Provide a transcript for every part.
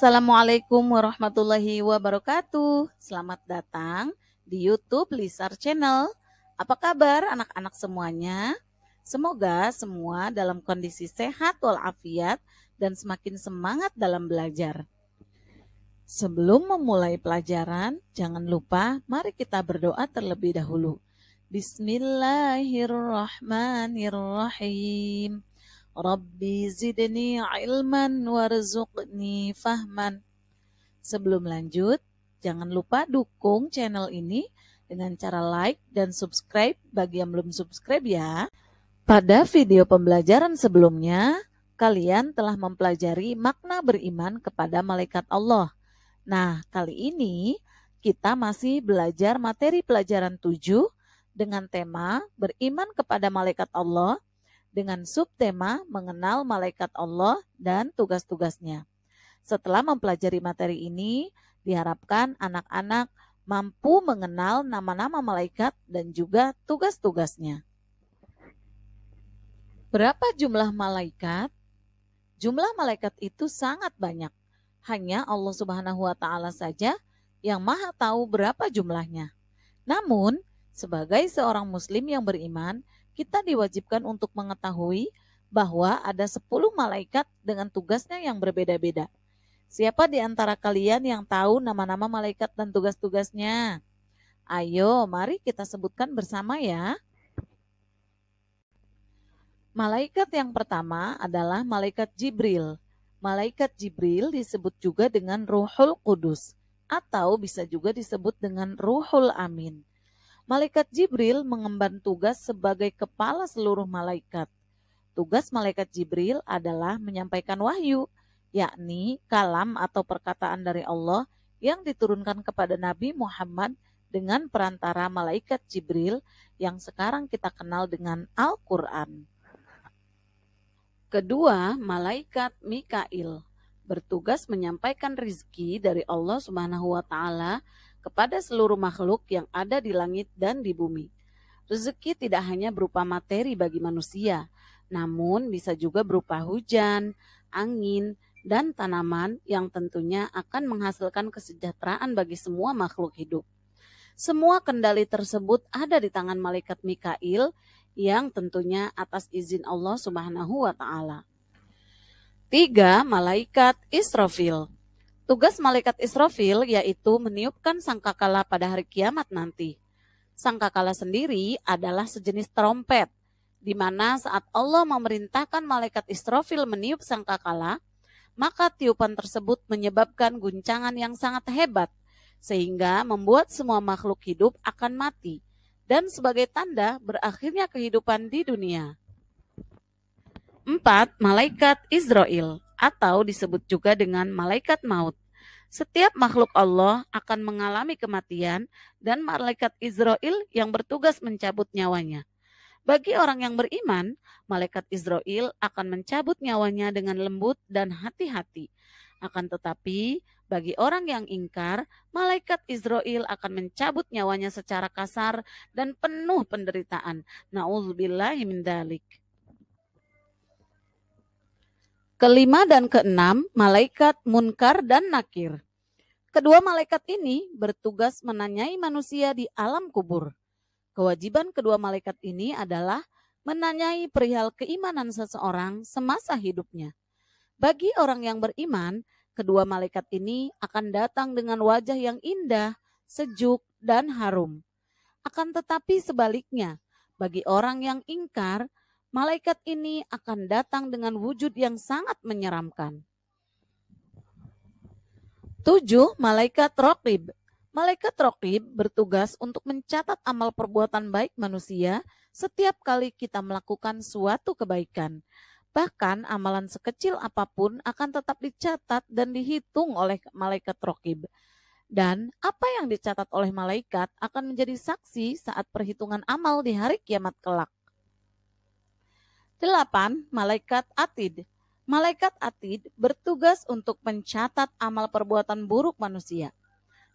Assalamualaikum warahmatullahi wabarakatuh. Selamat datang di YouTube Lisar Channel. Apa kabar anak-anak semuanya? Semoga semua dalam kondisi sehat walafiat dan semakin semangat dalam belajar. Sebelum memulai pelajaran, jangan lupa mari kita berdoa terlebih dahulu. Bismillahirrahmanirrahim. Rabbi zidni ilman warzuqni fahman. Sebelum lanjut, jangan lupa dukung channel ini dengan cara like dan subscribe bagi yang belum subscribe ya. Pada video pembelajaran sebelumnya, kalian telah mempelajari makna beriman kepada malaikat Allah. Nah, kali ini kita masih belajar materi pelajaran 7 dengan tema beriman kepada malaikat Allah dengan subtema mengenal malaikat Allah dan tugas-tugasnya. Setelah mempelajari materi ini, diharapkan anak-anak mampu mengenal nama-nama malaikat dan juga tugas-tugasnya. Berapa jumlah malaikat? Jumlah malaikat itu sangat banyak. Hanya Allah Subhanahu wa Ta'ala saja yang Maha tahu berapa jumlahnya. Namun, sebagai seorang Muslim yang beriman, kita diwajibkan untuk mengetahui bahwa ada 10 malaikat dengan tugasnya yang berbeda-beda. Siapa di antara kalian yang tahu nama-nama malaikat dan tugas-tugasnya? Ayo, mari kita sebutkan bersama ya. Malaikat yang pertama adalah malaikat Jibril. Malaikat Jibril disebut juga dengan Ruhul Qudus atau bisa juga disebut dengan Ruhul Amin. Malaikat Jibril mengemban tugas sebagai kepala seluruh malaikat. Tugas malaikat Jibril adalah menyampaikan wahyu, yakni kalam atau perkataan dari Allah yang diturunkan kepada Nabi Muhammad dengan perantara malaikat Jibril yang sekarang kita kenal dengan Al-Quran. Kedua, malaikat Mikail bertugas menyampaikan rizki dari Allah Subhanahu wa Ta'ala kepada seluruh makhluk yang ada di langit dan di bumi. Rezeki tidak hanya berupa materi bagi manusia, namun bisa juga berupa hujan, angin, dan tanaman yang tentunya akan menghasilkan kesejahteraan bagi semua makhluk hidup. Semua kendali tersebut ada di tangan malaikat Mikail yang tentunya atas izin Allah Subhanahu wa Ta'ala. 3. Malaikat Israfil. Tugas malaikat Israfil yaitu meniupkan sangkakala pada hari kiamat nanti. Sangkakala sendiri adalah sejenis trompet, di mana saat Allah memerintahkan malaikat Israfil meniup sangkakala, maka tiupan tersebut menyebabkan guncangan yang sangat hebat, sehingga membuat semua makhluk hidup akan mati, dan sebagai tanda berakhirnya kehidupan di dunia. 4. Malaikat Israel atau disebut juga dengan malaikat maut. Setiap makhluk Allah akan mengalami kematian dan malaikat Israel yang bertugas mencabut nyawanya. Bagi orang yang beriman, malaikat Israel akan mencabut nyawanya dengan lembut dan hati-hati. Akan tetapi, bagi orang yang ingkar, malaikat Israel akan mencabut nyawanya secara kasar dan penuh penderitaan. Na'udzubillahi min dzalik. Kelima dan keenam, malaikat Munkar dan Nakir. Kedua malaikat ini bertugas menanyai manusia di alam kubur. Kewajiban kedua malaikat ini adalah menanyai perihal keimanan seseorang semasa hidupnya. Bagi orang yang beriman, kedua malaikat ini akan datang dengan wajah yang indah, sejuk, dan harum. Akan tetapi sebaliknya, bagi orang yang ingkar, malaikat ini akan datang dengan wujud yang sangat menyeramkan. 7. Malaikat Raqib. Malaikat Raqib bertugas untuk mencatat amal perbuatan baik manusia setiap kali kita melakukan suatu kebaikan. Bahkan amalan sekecil apapun akan tetap dicatat dan dihitung oleh malaikat Raqib. Dan apa yang dicatat oleh malaikat akan menjadi saksi saat perhitungan amal di hari kiamat kelak. 8. Malaikat Atid. Malaikat Atid bertugas untuk mencatat amal perbuatan buruk manusia.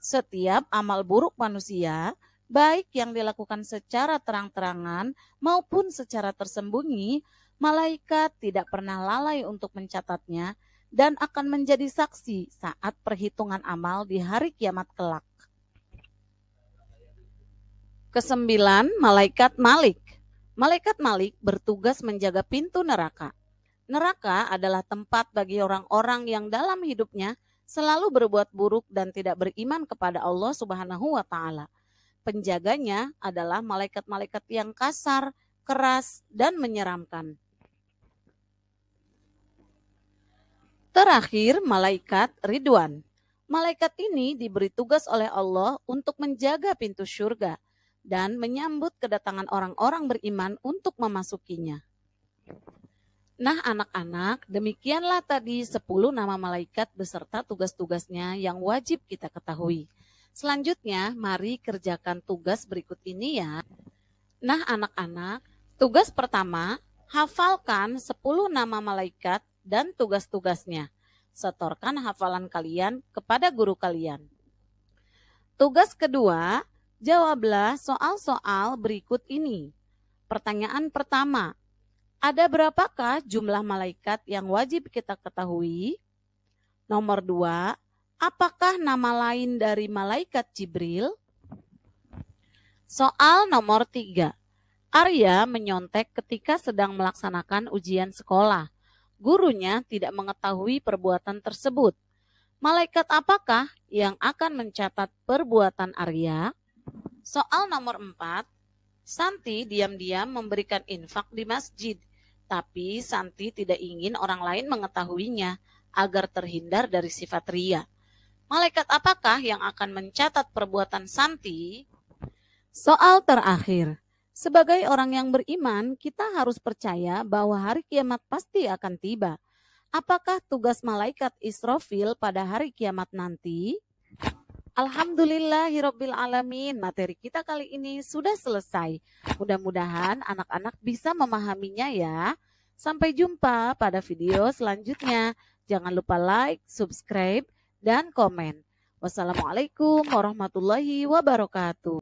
Setiap amal buruk manusia, baik yang dilakukan secara terang-terangan maupun secara tersembunyi, malaikat tidak pernah lalai untuk mencatatnya dan akan menjadi saksi saat perhitungan amal di hari kiamat kelak. Kesembilan, Malaikat Malik. Malaikat Malik bertugas menjaga pintu neraka. Neraka adalah tempat bagi orang-orang yang dalam hidupnya selalu berbuat buruk dan tidak beriman kepada Allah Subhanahu wa Ta'ala. Penjaganya adalah malaikat-malaikat yang kasar, keras, dan menyeramkan. Terakhir, malaikat Ridwan. Malaikat ini diberi tugas oleh Allah untuk menjaga pintu surga dan menyambut kedatangan orang-orang beriman untuk memasukinya. Nah anak-anak, demikianlah tadi 10 nama malaikat beserta tugas-tugasnya yang wajib kita ketahui. Selanjutnya, mari kerjakan tugas berikut ini ya. Nah anak-anak, tugas pertama, hafalkan 10 nama malaikat dan tugas-tugasnya. Setorkan hafalan kalian kepada guru kalian. Tugas kedua, jawablah soal-soal berikut ini. Pertanyaan pertama, ada berapakah jumlah malaikat yang wajib kita ketahui? Nomor 2, apakah nama lain dari malaikat Jibril? Soal nomor 3, Arya menyontek ketika sedang melaksanakan ujian sekolah. Gurunya tidak mengetahui perbuatan tersebut. Malaikat apakah yang akan mencatat perbuatan Arya? Soal nomor 4, Santi diam-diam memberikan infak di masjid, tapi Santi tidak ingin orang lain mengetahuinya agar terhindar dari sifat ria. Malaikat apakah yang akan mencatat perbuatan Santi? Soal terakhir, sebagai orang yang beriman, kita harus percaya bahwa hari kiamat pasti akan tiba. Apakah tugas malaikat Israfil pada hari kiamat nanti? Alhamdulillahirabbil alamin. Materi kita kali ini sudah selesai. Mudah-mudahan anak-anak bisa memahaminya ya. Sampai jumpa pada video selanjutnya. Jangan lupa like, subscribe, dan komen. Wassalamualaikum warahmatullahi wabarakatuh.